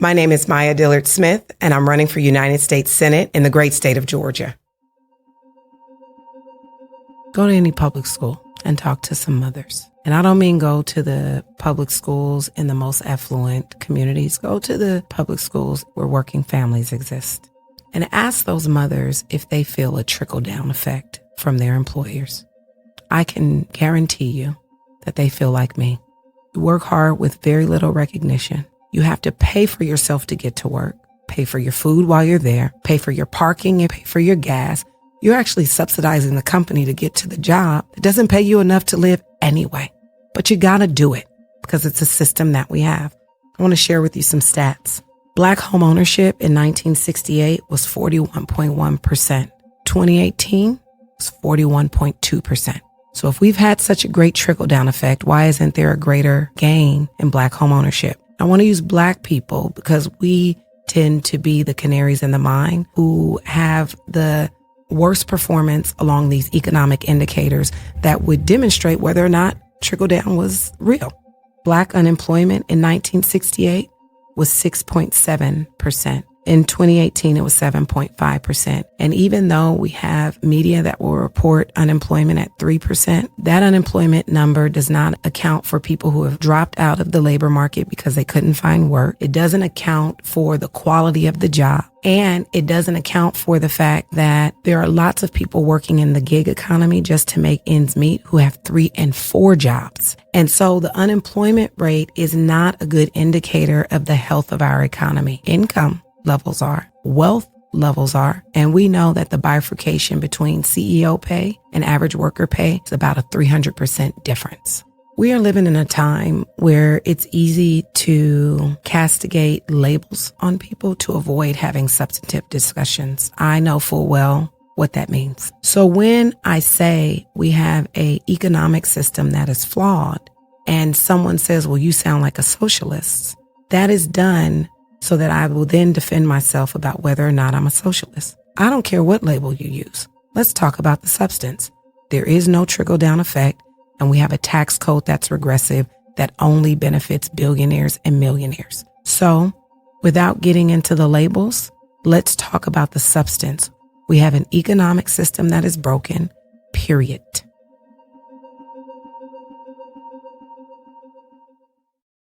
My name is Maya Dillard Smith, and I'm running for United States Senate in the great state of Georgia. Go to any public school and talk to some mothers. And I don't mean go to the public schools in the most affluent communities. Go to the public schools where working families exist. And ask those mothers if they feel a trickle-down effect from their employers. I can guarantee you that they feel like me. You work hard with very little recognition. You have to pay for yourself to get to work, pay for your food while you're there, pay for your parking, and pay for your gas. You're actually subsidizing the company to get to the job that doesn't pay you enough to live anyway. But you gotta do it because it's a system that we have. I want to share with you some stats. Black home ownership in 1968 was 41.1%. 2018 was 41.2%. So if we've had such a great trickle-down effect, why isn't there a greater gain in Black home ownership? I want to use Black people because we tend to be the canaries in the mine who have the worst performance along these economic indicators that would demonstrate whether or not trickle-down was real. Black unemployment in 1968 was 6.7%. In 2018, it was 7.5%. And even though we have media that will report unemployment at 3%, that unemployment number does not account for people who have dropped out of the labor market because they couldn't find work. It doesn't account for the quality of the job. And it doesn't account for the fact that there are lots of people working in the gig economy just to make ends meet who have 3 and 4 jobs. And so the unemployment rate is not a good indicator of the health of our economy. Income levels are, wealth levels are, and we know that the bifurcation between CEO pay and average worker pay is about a 300% difference. We are living in a time where it's easy to castigate labels on people to avoid having substantive discussions. I know full well what that means. So when I say we have an economic system that is flawed and someone says, well, you sound like a socialist, that is done so that I will then defend myself about whether or not I'm a socialist. I don't care what label you use. Let's talk about the substance. There is no trickle-down effect, and we have a tax code that's regressive that only benefits billionaires and millionaires. So, without getting into the labels, let's talk about the substance. We have an economic system that is broken, period.